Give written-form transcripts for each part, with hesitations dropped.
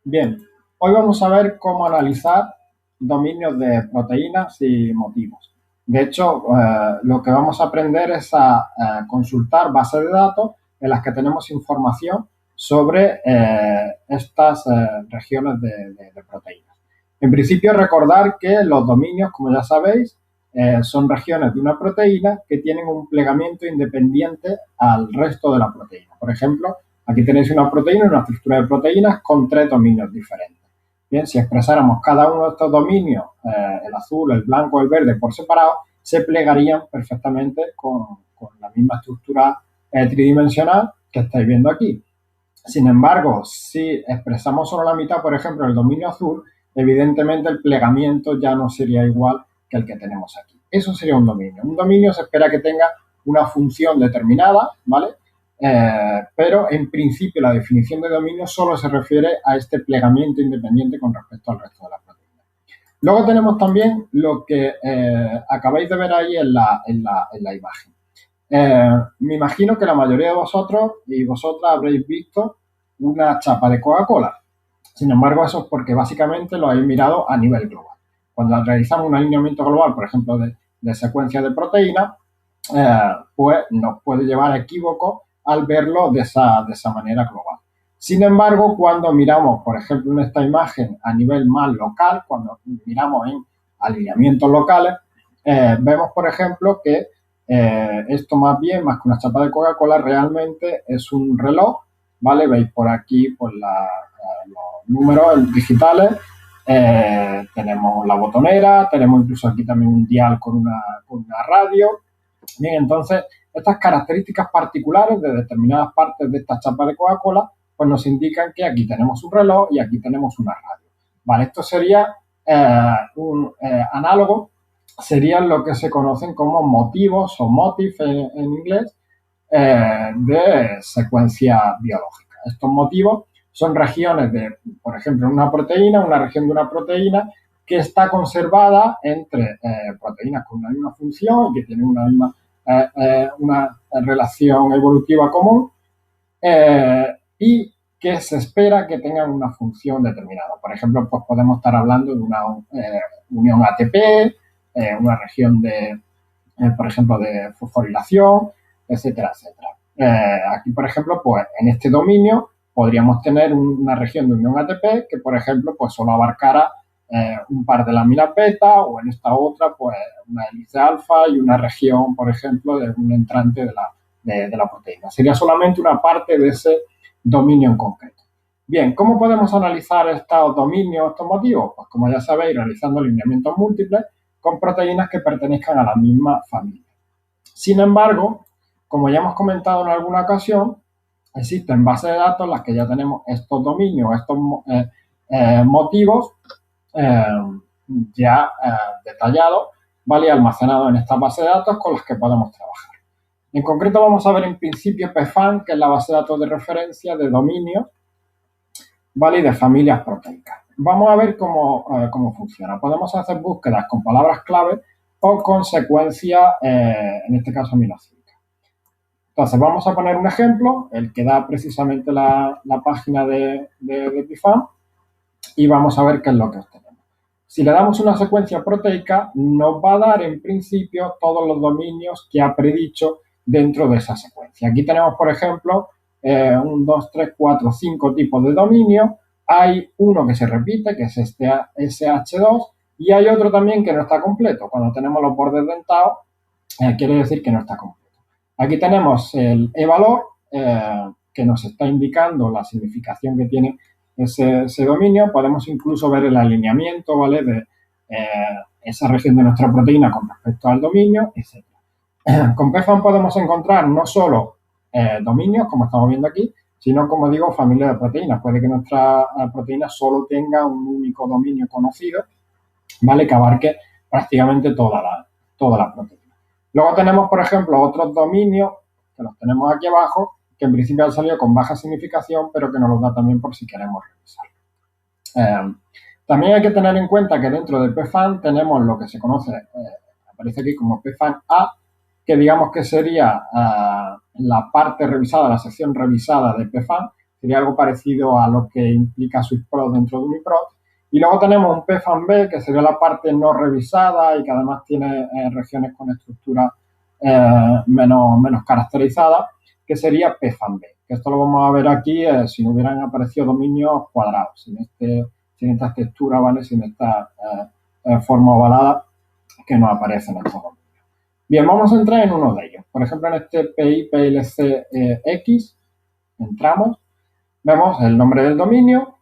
Bien, hoy vamos a ver cómo analizar dominios de proteínas y motivos. De hecho, lo que vamos a aprender es a consultar bases de datos en las que tenemos información sobre estas regiones de proteínas. En principio, recordar que los dominios, como ya sabéis, son regiones de una proteína que tienen un plegamiento independiente al resto de la proteína. Por ejemplo, aquí tenéis una proteína, una estructura de proteínas con tres dominios diferentes. Bien, si expresáramos cada uno de estos dominios, el azul, el blanco, el verde, por separado, se plegarían perfectamente con la misma estructura tridimensional que estáis viendo aquí. Sin embargo, si expresamos solo la mitad, por ejemplo, el dominio azul, evidentemente el plegamiento ya no sería igual que el que tenemos aquí. Eso sería un dominio. Un dominio se espera que tenga una función determinada, ¿vale? Pero en principio la definición de dominio solo se refiere a este plegamiento independiente con respecto al resto de la proteína. Luego tenemos también lo que acabáis de ver ahí en la imagen. Me imagino que la mayoría de vosotros y vosotras habréis visto una chapa de Coca-Cola. Sin embargo, eso es porque básicamente lo habéis mirado a nivel global. Cuando realizamos un alineamiento global, por ejemplo, de secuencias de proteínas, pues nos puede llevar a equívocos al verlo de esa manera global. Sin embargo, cuando miramos, por ejemplo, en esta imagen a nivel más local, cuando miramos en alineamientos locales, vemos, por ejemplo, que esto más bien, más que una chapa de Coca-Cola, realmente es un reloj, ¿vale? Veis por aquí pues, los números digitales, tenemos la botonera, tenemos incluso aquí también un dial con una radio. Bien, entonces, estas características particulares de determinadas partes de esta chapa de Coca-Cola, pues nos indican que aquí tenemos un reloj y aquí tenemos una radio. Vale, esto sería un análogo, serían lo que se conocen como motivos o motif en inglés de secuencia biológica. Estos motivos son regiones de, por ejemplo, una región de una proteína que está conservada entre proteínas con una misma función y que tienen una relación evolutiva común y que se espera que tengan una función determinada. Por ejemplo, pues podemos estar hablando de una unión ATP, una región por ejemplo, de fosforilación, etcétera, etcétera. Aquí, por ejemplo, pues en este dominio podríamos tener una región de unión ATP que, por ejemplo, pues solo abarcara un par de láminas beta o en esta otra, pues una hélice alfa y una región, por ejemplo, de un entrante de la proteína. Sería solamente una parte de ese dominio en concreto. Bien, ¿cómo podemos analizar estos dominios, estos motivos? Pues como ya sabéis, realizando alineamientos múltiples con proteínas que pertenezcan a la misma familia. Sin embargo, como ya hemos comentado en alguna ocasión, existen bases de datos en las que ya tenemos estos dominios, estos motivos eh, ya detallados, ¿vale? Y almacenados en estas bases de datos con las que podemos trabajar. En concreto vamos a ver en principio PFAN, que es la base de datos de referencia de dominios, ¿vale? Y de familias proteicas. Vamos a ver cómo funciona. Podemos hacer búsquedas con palabras clave o con secuencias, en este caso aminocíclicas. Entonces, vamos a poner un ejemplo, el que da precisamente la página de PIFAM, y vamos a ver qué es lo que obtenemos. Si le damos una secuencia proteica, nos va a dar en principio todos los dominios que ha predicho dentro de esa secuencia. Aquí tenemos, por ejemplo, 1, 2, 3, 4, 5 tipos de dominio. Hay uno que se repite, que es este SH2, y hay otro también que no está completo. Cuando tenemos los bordes dentados, quiere decir que no está completo. Aquí tenemos el e-valor, que nos está indicando la significación que tiene ese dominio. Podemos incluso ver el alineamiento, ¿vale? De esa región de nuestra proteína con respecto al dominio, etc. Con PFAM podemos encontrar no solo dominios, como estamos viendo aquí, sino, como digo, familia de proteínas. Puede que nuestra proteína solo tenga un único dominio conocido, ¿vale? Que abarque prácticamente toda la proteína. Luego tenemos, por ejemplo, otros dominios, que los tenemos aquí abajo, que en principio han salido con baja significación, pero que nos los da también por si queremos revisar. También hay que tener en cuenta que dentro de PFAN tenemos lo que se conoce, aparece aquí como PFAN A, que digamos que sería la parte revisada, la sección revisada de PFAN, sería algo parecido a lo que implica SwissProt dentro de UniProt. Y luego tenemos un PFAM-B, que sería la parte no revisada y que además tiene regiones con estructura menos caracterizadas, que sería PFAM-B. Que esto lo vamos a ver aquí si no hubieran aparecido dominios cuadrados, sin esta textura, ¿vale? Sin esta forma ovalada que nos aparece en estos dominios. Bien, vamos a entrar en uno de ellos. Por ejemplo, en este PI PLC X, entramos, vemos el nombre del dominio,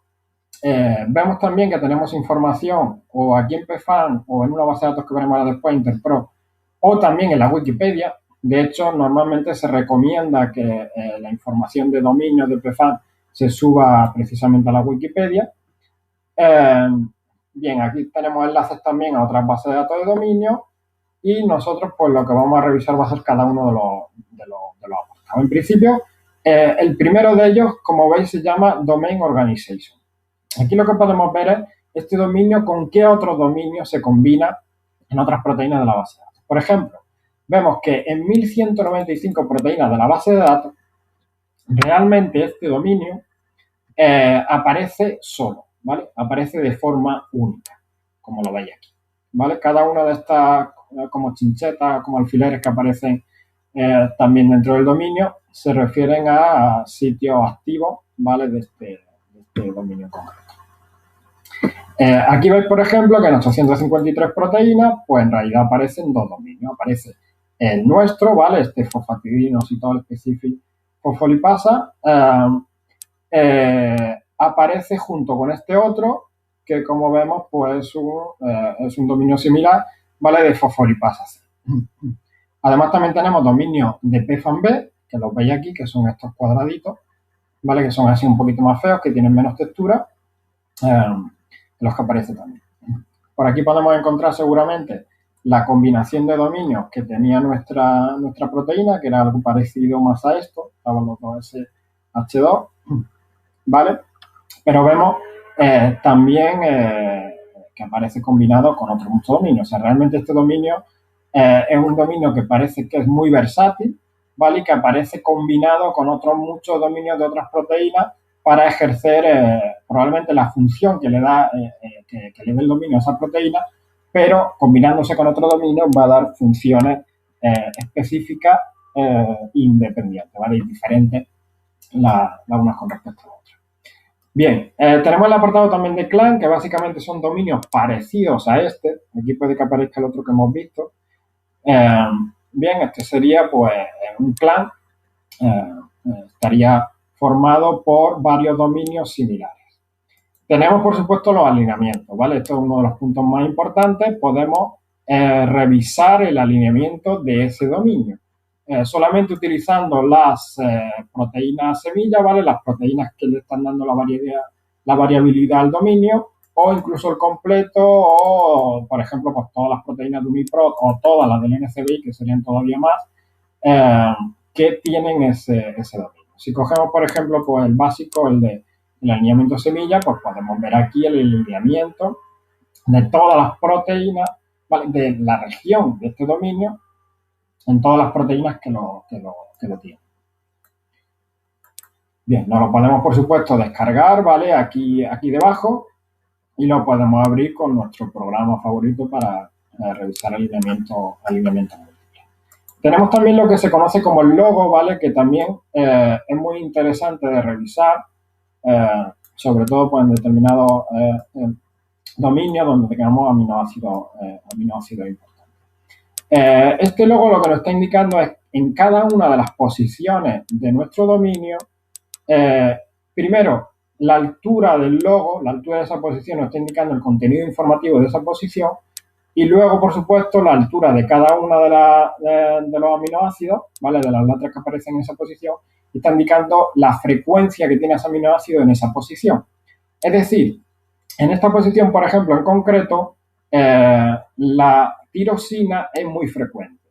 vemos también que tenemos información o aquí en PFAN o en una base de datos que veremos ahora después, Interpro, o también en la Wikipedia. De hecho, normalmente se recomienda que la información de dominios de PFAN se suba precisamente a la Wikipedia. Bien, aquí tenemos enlaces también a otras bases de datos de dominio y nosotros pues lo que vamos a revisar va a ser cada uno de los apartados. En principio, el primero de ellos, como veis, se llama Domain Organization. Aquí lo que podemos ver es este dominio con qué otros dominios se combina en otras proteínas de la base de datos. Por ejemplo, vemos que en 1195 proteínas de la base de datos, realmente este dominio aparece solo, ¿vale? Aparece de forma única, como lo veis aquí, ¿vale? Cada una de estas como chinchetas, como alfileres que aparecen también dentro del dominio, se refieren a sitios activos, ¿vale? De este dominio concreto. Aquí veis, por ejemplo, que en 853 proteínas, pues en realidad aparecen dos dominios. Aparece el nuestro, ¿vale? Este fosfatidino specific fosfolipasa. Aparece junto con este otro, que como vemos, pues es un dominio similar, ¿vale? De fosfolipasas. Además, también tenemos dominios de PFAM-B, que los veis aquí, que son estos cuadraditos, ¿vale? Que son así un poquito más feos, que tienen menos textura, los que aparece también. Por aquí podemos encontrar seguramente la combinación de dominios que tenía nuestra proteína, que era algo parecido más a esto, estaban los dos SH2, ¿vale? Pero vemos también que aparece combinado con otros muchos dominios. O sea, realmente este dominio es un dominio que parece que es muy versátil, ¿vale? Y que aparece combinado con otros muchos dominios de otras proteínas para ejercer probablemente la función que le da que le dé el dominio a esa proteína, pero combinándose con otro dominio va a dar funciones específicas independientes, ¿vale? Y diferentes las unas con respecto a las otras. Bien, tenemos el apartado también de clan, que básicamente son dominios parecidos a este. Aquí puede que aparezca el otro que hemos visto. Bien, este sería pues un clan, estaría formado por varios dominios similares. Tenemos, por supuesto, los alineamientos, ¿vale? Esto es uno de los puntos más importantes. Podemos revisar el alineamiento de ese dominio. Solamente utilizando las proteínas semilla, ¿vale? Las proteínas que le están dando la variabilidad al dominio, o incluso el completo, o, por ejemplo, pues todas las proteínas de UniProt o todas las del NCBI, que serían todavía más, que tienen ese dominio. Si cogemos, por ejemplo, pues el básico, el alineamiento semilla, pues podemos ver aquí el alineamiento de todas las proteínas, ¿vale? De la región de este dominio en todas las proteínas que lo tienen. Bien, nos lo podemos, por supuesto, descargar, ¿vale? Aquí debajo, y lo podemos abrir con nuestro programa favorito para revisar alineamiento múltiple. Tenemos también lo que se conoce como el logo, ¿vale? Que también es muy interesante de revisar, sobre todo pues, en determinados dominios donde tengamos aminoácidos importantes. Este logo lo que nos está indicando es en cada una de las posiciones de nuestro dominio, primero, la altura del logo, la altura de esa posición nos está indicando el contenido informativo de esa posición, y luego, por supuesto, la altura de cada una de los aminoácidos, ¿vale? De las letras que aparecen en esa posición, está indicando la frecuencia que tiene ese aminoácido en esa posición. Es decir, en esta posición, por ejemplo, en concreto, la tirosina es muy frecuente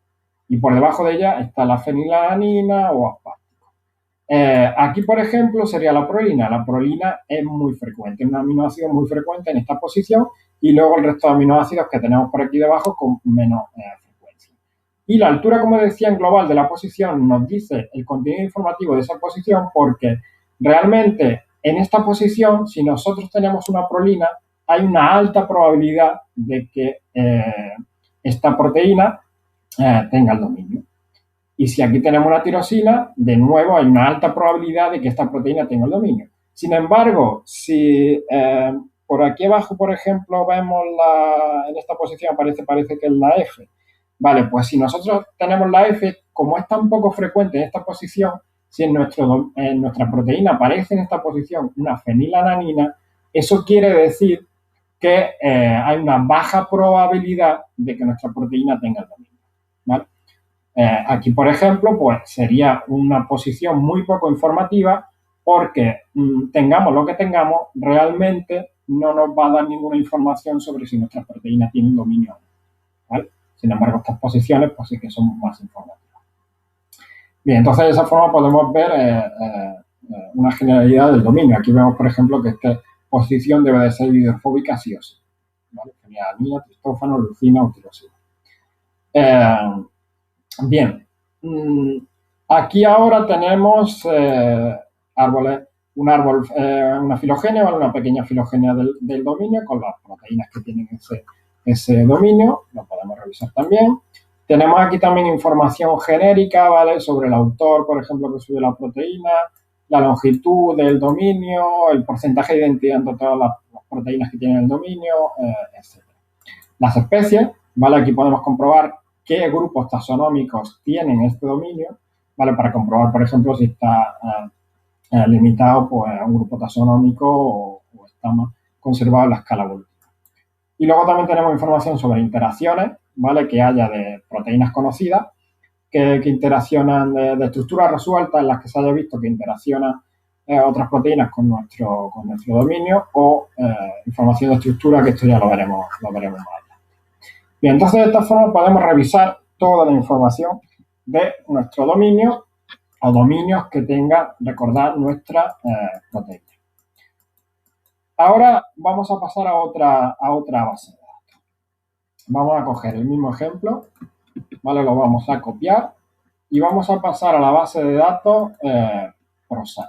y por debajo de ella está la fenilalanina o aspártico. Aquí, por ejemplo, sería la prolina. La prolina es muy frecuente, es un aminoácido muy frecuente en esta posición, y luego el resto de aminoácidos que tenemos por aquí debajo con menos frecuencia. Y la altura, como decía, en global de la posición nos dice el contenido informativo de esa posición, porque Realmente, en esta posición, si nosotros tenemos una prolina, hay una alta probabilidad de que esta proteína tenga el dominio. Y si aquí tenemos una tirosina, de nuevo hay una alta probabilidad de que esta proteína tenga el dominio. Sin embargo, si por aquí abajo, por ejemplo, vemos en esta posición parece que es la F. Vale, pues si nosotros tenemos la F, como es tan poco frecuente en esta posición, si en nuestra proteína aparece en esta posición una fenilalanina, eso quiere decir que hay una baja probabilidad de que nuestra proteína tenga el dominio. ¿Vale? Aquí, por ejemplo, pues sería una posición muy poco informativa porque tengamos lo que tengamos, realmente no nos va a dar ninguna información sobre si nuestras proteínas tienen dominio o no. ¿Vale? Sin embargo, estas posiciones pues sí que son más informativas. Bien, entonces de esa forma podemos ver una generalidad del dominio. Aquí vemos, por ejemplo, que esta posición debe de ser hidrofóbica sí o sí. ¿Vale? Fenilalanina, tristófano, leucina o tirosina. Bien, aquí ahora tenemos árboles, una filogenia, ¿vale? Una pequeña filogenia del dominio con las proteínas que tienen ese dominio, lo podemos revisar también. Tenemos aquí también información genérica, ¿vale? Sobre el autor, por ejemplo, que sube la proteína, la longitud del dominio, el porcentaje de identidad entre todas las proteínas que tienen el dominio, etc. Las especies, ¿vale? Aquí podemos comprobar qué grupos taxonómicos tienen este dominio, ¿vale? Para comprobar, por ejemplo, si está limitado pues, a un grupo taxonómico o está más conservado en la escala evolutiva. Y luego también tenemos información sobre interacciones, ¿vale? Que haya de proteínas conocidas que interaccionan de estructuras resueltas en las que se haya visto que interaccionan otras proteínas con nuestro dominio o información de estructura, que esto ya lo veremos más. Bien, entonces de esta forma podemos revisar toda la información de nuestro dominio o dominios que tenga, recordar, nuestra proteína. Ahora vamos a pasar a otra base de datos. Vamos a coger el mismo ejemplo, ¿vale? Lo vamos a copiar y vamos a pasar a la base de datos ProSite.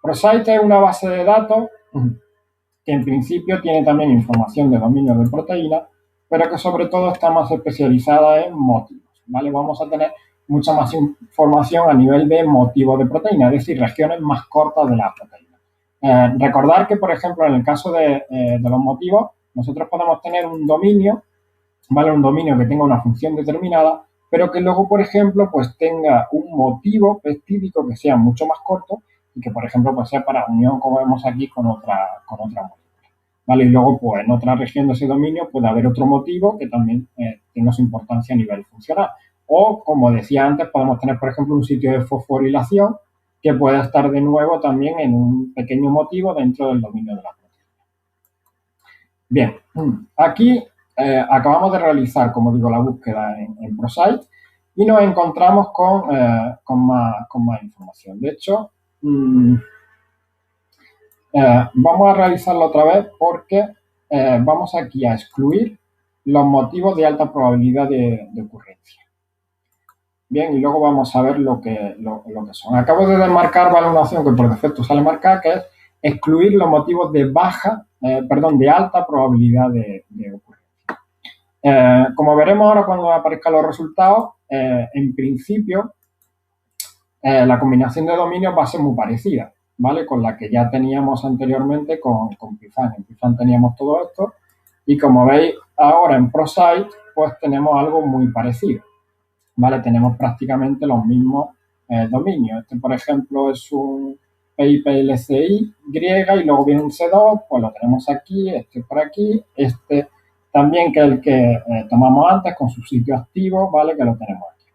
ProSite es una base de datos que en principio tiene también información de dominio de proteínas, pero que sobre todo está más especializada en motivos, ¿vale? Vamos a tener mucha más información a nivel de motivos de proteína, es decir, regiones más cortas de la proteína. Recordar que, por ejemplo, en el caso de los motivos, nosotros podemos tener un dominio, ¿vale? Un dominio que tenga una función determinada, pero que luego, por ejemplo, pues tenga un motivo peptídico que sea mucho más corto y que, por ejemplo, pues sea para unión, como vemos aquí, con otra molécula. ¿Vale? Y luego, pues en otra región de ese dominio puede haber otro motivo que también tenga su importancia a nivel funcional. O, como decía antes, podemos tener, por ejemplo, un sitio de fosforilación que pueda estar de nuevo también en un pequeño motivo dentro del dominio de la proteína. Bien, aquí acabamos de realizar, como digo, la búsqueda en ProSite y nos encontramos con más información. De hecho, vamos a realizarlo otra vez porque vamos aquí a excluir los motivos de alta probabilidad de ocurrencia. Bien, y luego vamos a ver lo que son. Acabo de desmarcar, ¿vale? Una opción que por defecto sale marcada, que es excluir los motivos de de alta probabilidad de ocurrencia. Como veremos ahora cuando aparezcan los resultados, en principio la combinación de dominios va a ser muy parecida, ¿vale? Con la que ya teníamos anteriormente con Pifan. En Pifan teníamos todo esto y como veis ahora en ProSite pues tenemos algo muy parecido, ¿vale? Tenemos prácticamente los mismos dominios. Este, por ejemplo, es un PIPLCI griega y luego viene un C2, pues lo tenemos aquí, este por aquí, este también que es el que tomamos antes con su sitio activo, ¿vale? Que lo tenemos aquí.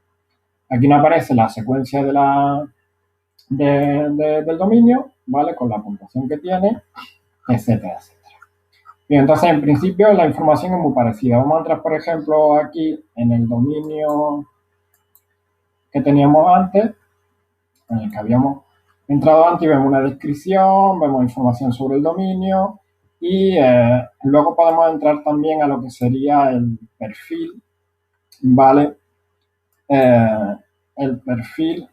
Aquí nos aparece la secuencia del dominio, ¿vale? Con la puntuación que tiene, etcétera, etcétera. Bien, entonces, en principio, la información es muy parecida. Vamos a entrar, por ejemplo, aquí en el dominio que teníamos antes, en el que habíamos entrado antes, y vemos una descripción, vemos información sobre el dominio y luego podemos entrar también a lo que sería el perfil, ¿vale? El perfil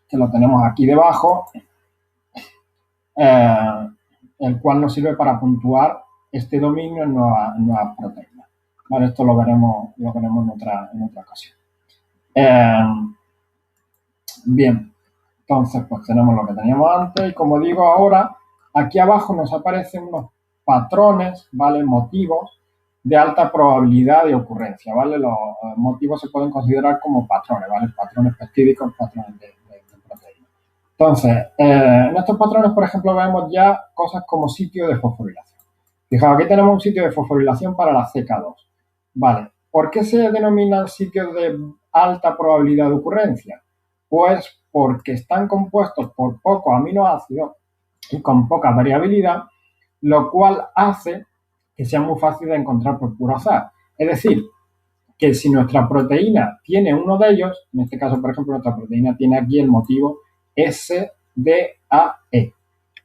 que lo tenemos aquí debajo, eh, el cual nos sirve para puntuar este dominio en nuevas proteínas. Vale, esto lo veremos en otra ocasión. Bien, entonces pues tenemos lo que teníamos antes y como digo ahora, aquí abajo nos aparecen unos patrones, ¿vale? Motivos de alta probabilidad de ocurrencia, ¿vale? Los motivos se pueden considerar como patrones, ¿vale? Patrones peptídicos, patrones de proteínas. Entonces, en estos patrones, por ejemplo, vemos ya cosas como sitio de fosforilación. Fijaos, aquí tenemos un sitio de fosforilación para la CK2. Vale, ¿por qué se denominan sitios de alta probabilidad de ocurrencia? Pues porque están compuestos por pocos aminoácidos y con poca variabilidad, lo cual hace que sea muy fácil de encontrar por puro azar. Es decir, que si nuestra proteína tiene uno de ellos, en este caso, por ejemplo, nuestra proteína tiene aquí el motivo SDAE,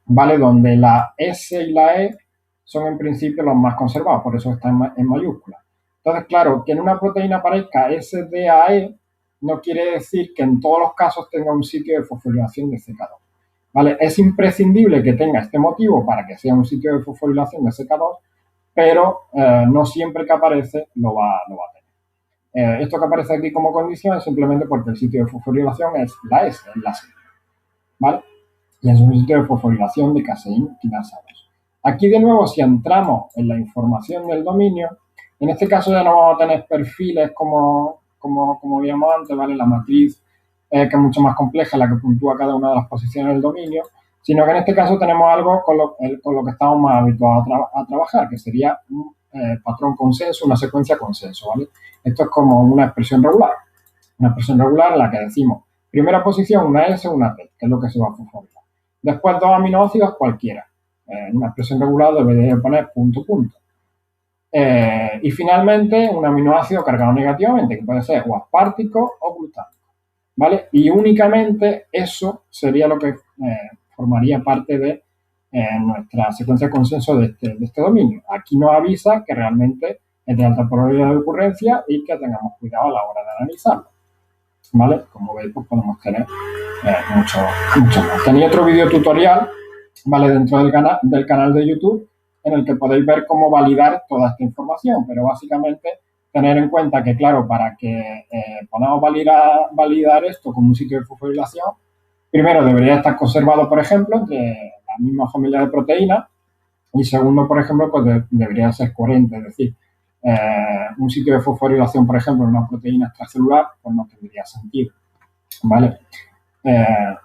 ¿vale? Donde la S y la E son en principio los más conservados, por eso están en mayúscula. Entonces, claro, que en una proteína aparezca SDAE no quiere decir que en todos los casos tenga un sitio de fosforilación de CK2. ¿Vale? Es imprescindible que tenga este motivo para que sea un sitio de fosforilación de CK2, pero no siempre que aparece lo va a tener. Esto que aparece aquí como condición es simplemente porque el sitio de fosforilación es la S, es la C, ¿vale? Y es un sitio de fosforilación de caseína quinasa 2. Aquí de nuevo, si entramos en la información del dominio, en este caso ya no vamos a tener perfiles como vimos antes, ¿vale? La matriz, que es mucho más compleja, la que puntúa cada una de las posiciones del dominio, sino que en este caso tenemos algo con lo que estamos más habituados a trabajar, que sería un patrón consenso, una secuencia consenso, ¿vale? Esto es como una expresión regular en la que decimos primera posición, una S, una T, que es lo que se va a fosforilar. Después dos aminoácidos cualquiera. En una expresión regular debe de poner punto, punto. Y finalmente un aminoácido cargado negativamente, que puede ser o aspartico o glutámico, ¿vale? Y únicamente eso sería lo que formaría parte de nuestra secuencia de consenso de este dominio. Aquí nos avisa que realmente es de alta probabilidad de ocurrencia y que tengamos cuidado a la hora de analizarlo, ¿vale? Como veis, pues podemos tener mucho más. Tenéis otro video tutorial, ¿vale? Dentro del canal de YouTube, en el que podéis ver cómo validar toda esta información, pero básicamente tener en cuenta que, claro, para que podamos validar esto como un sitio de fosforilación, primero debería estar conservado, por ejemplo, entre la misma familia de proteínas, y segundo, por ejemplo, pues debería ser coherente, es decir, un sitio de fosforilación, por ejemplo, en una proteína extracelular, pues no tendría sentido, ¿vale?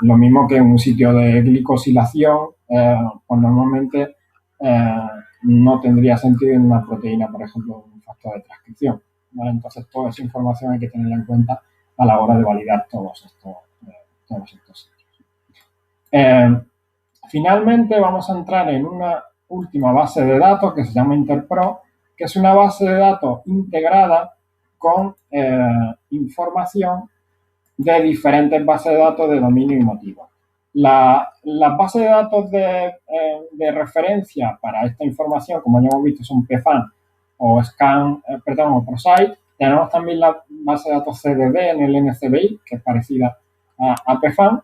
Lo mismo que un sitio de glicosilación, pues normalmente no tendría sentido en una proteína, por ejemplo, un factor de transcripción, ¿vale? Entonces, toda esa información hay que tenerla en cuenta a la hora de validar todos estos sitios. Finalmente, vamos a entrar en una última base de datos que se llama Interpro, que es una base de datos integrada con información de diferentes bases de datos de dominio y motivo. Las bases de datos de referencia para esta información, como ya hemos visto, son PFAN o o ProSite. Tenemos también la base de datos CDD en el NCBI, que es parecida a PFAN,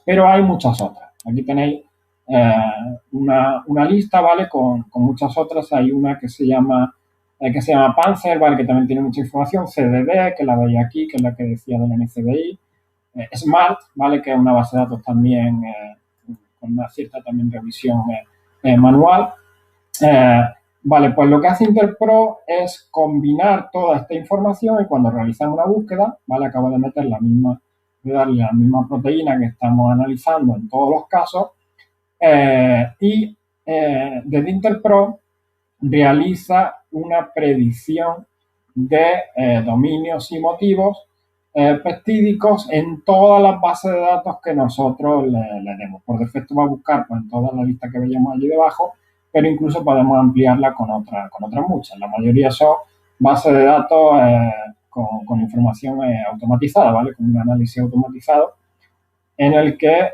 pero hay muchas otras. Aquí tenéis una lista, ¿vale? Con muchas otras. Hay una que se llama Panzer, ¿vale? Que también tiene mucha información. CDD, que la veis aquí, que es la que decía del NCBI. Smart, ¿vale? Que es una base de datos también con una cierta también revisión manual. Vale, pues lo que hace Interpro es combinar toda esta información y cuando realizamos una búsqueda, ¿vale? Acabo de meter de darle la misma proteína que estamos analizando en todos los casos y desde Interpro realiza una predicción de dominios y motivos peptídicos en todas las bases de datos que nosotros le demos. Por defecto va a buscar pues, en toda la lista que veíamos allí debajo, pero incluso podemos ampliarla con otras muchas. La mayoría son bases de datos con información automatizada, ¿vale? Con un análisis automatizado en el que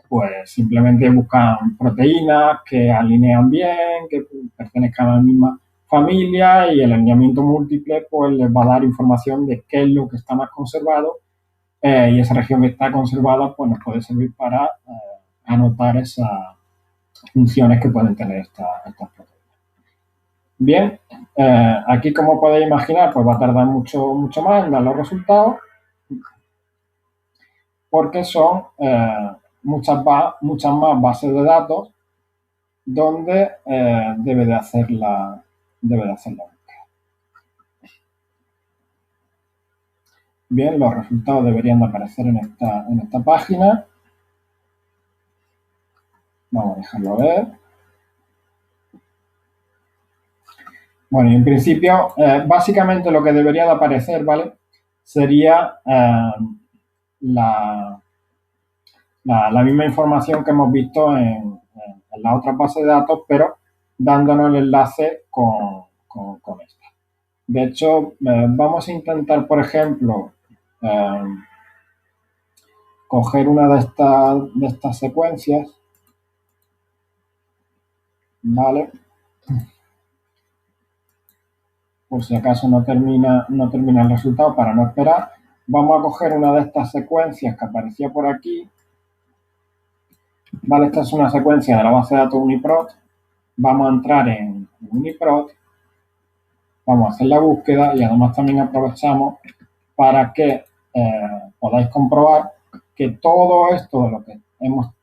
pues simplemente buscan proteínas que alinean bien, que pertenezcan a la misma familia y el alineamiento múltiple pues les va a dar información de qué es lo que está más conservado y esa región que está conservada pues nos puede servir para anotar esas funciones que pueden tener estas proteínas. Bien, aquí como podéis imaginar, pues va a tardar mucho más en dar los resultados porque son muchas más bases de datos donde debe de hacer la búsqueda. Bien, los resultados deberían de aparecer en esta página. Vamos a dejarlo ver. Bueno, y en principio, básicamente lo que debería de aparecer, ¿vale? Sería la misma información que hemos visto en la otra base de datos, pero dándonos el enlace con esta. De hecho, vamos a intentar, por ejemplo, coger una de estas secuencias, ¿vale? Por si acaso no termina el resultado, para no esperar, vamos a coger una de estas secuencias que aparecía por aquí, ¿vale? Esta es una secuencia de la base de datos UniProt. Vamos a entrar en UniProt, vamos a hacer la búsqueda y además también aprovechamos para que podáis comprobar que todo esto de lo que hemos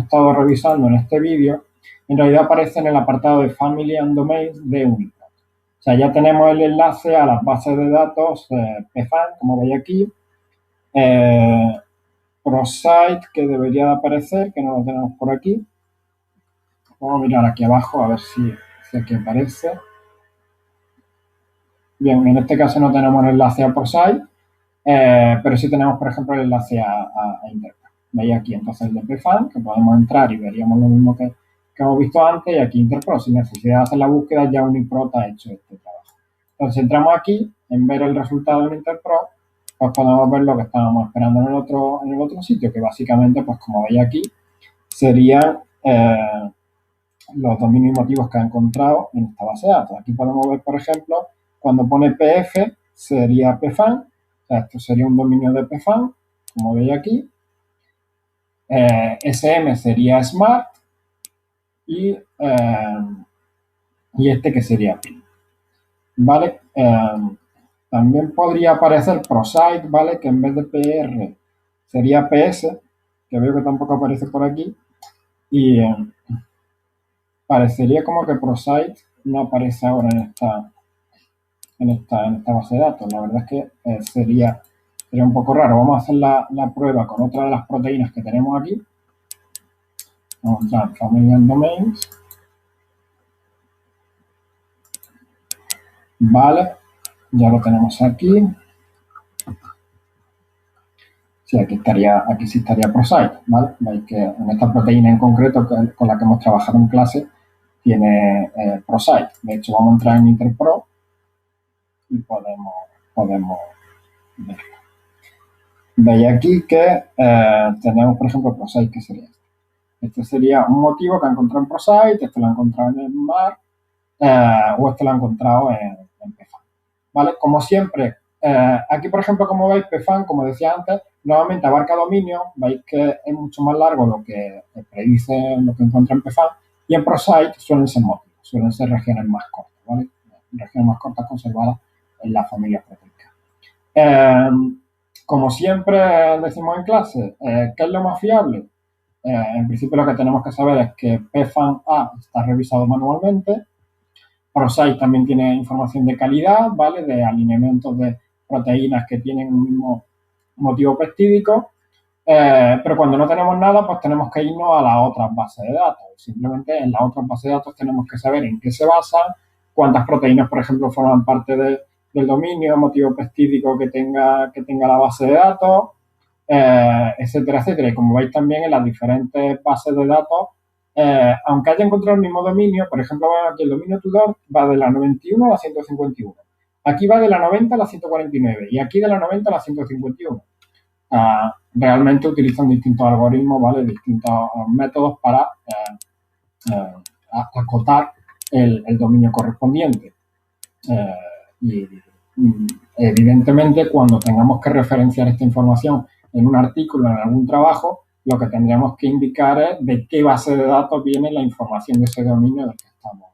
estado revisando en este vídeo, en realidad aparece en el apartado de Family and Domains de UniProt. O sea, ya tenemos el enlace a las bases de datos PFAN, como veis aquí, ProSite, que debería de aparecer, que no lo tenemos por aquí. Vamos a mirar aquí abajo a ver si aquí aparece. Bien, en este caso no tenemos el enlace a ProSite, pero sí tenemos, por ejemplo, el enlace a Interpro. Veis aquí entonces el de PFAN, que podemos entrar y veríamos lo mismo que hemos visto antes, y aquí Interpro, sin necesidad de hacer la búsqueda, ya UniProt ha hecho este trabajo. Entonces entramos aquí, en ver el resultado en Interpro, pues podemos ver lo que estábamos esperando en el otro sitio, que básicamente, pues como veis aquí, serían los dominios y motivos que ha encontrado en esta base de datos. Aquí podemos ver, por ejemplo, cuando pone PF sería PFAN, o sea, esto sería un dominio de PFAN, como veis aquí. SM sería Smart y este que sería PIN. ¿Vale? También podría aparecer ProSite, ¿vale? Que en vez de PR sería PS, que veo que tampoco aparece por aquí. Y parecería como que ProSite no aparece ahora en esta base de datos. La verdad es que sería un poco raro. Vamos a hacer la prueba con otra de las proteínas que tenemos aquí. Vamos a entrar en Family and Domains. Vale, ya lo tenemos aquí. Sí, aquí sí estaría ProSite, ¿vale? Veis que en esta proteína en concreto con la que hemos trabajado en clase tiene ProSite. De hecho, vamos a entrar en Interpro y podemos verlo. Veis aquí que tenemos, por ejemplo, ProSite, que sería este. Este sería un motivo que ha encontrado en ProSite, este lo ha encontrado en el MAR o este lo ha encontrado en PFAN. ¿Vale? Como siempre, aquí, por ejemplo, como veis, PFAN, como decía antes, nuevamente abarca dominio. Veis que es mucho más largo lo que predice lo que encuentra en PFAN, y en ProSite suelen ser motivos, suelen ser regiones más cortas, ¿vale? Regiones más cortas conservadas en la familia proteica. Como siempre decimos en clase, ¿qué es lo más fiable? En principio lo que tenemos que saber es que PFAN A está revisado manualmente. ProSite también tiene información de calidad, ¿vale? De alineamientos de proteínas que tienen un mismo motivo peptídico. Pero cuando no tenemos nada, pues tenemos que irnos a las otras bases de datos. Simplemente en las otras bases de datos tenemos que saber en qué se basan, cuántas proteínas, por ejemplo, forman parte del dominio, motivo peptídico que tenga la base de datos, etcétera, etcétera. Y como veis también en las diferentes bases de datos, aunque haya encontrado el mismo dominio, por ejemplo, aquí el dominio Tudor va de la 91 a la 151. Aquí va de la 90 a la 149 y aquí de la 90 a la 151. Realmente utilizan distintos algoritmos, ¿vale? Distintos métodos para acotar el dominio correspondiente. Y evidentemente, cuando tengamos que referenciar esta información en un artículo, en algún trabajo, lo que tendríamos que indicar es de qué base de datos viene la información de ese dominio del que estamos.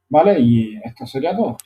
¿Vale? Y esto sería todo.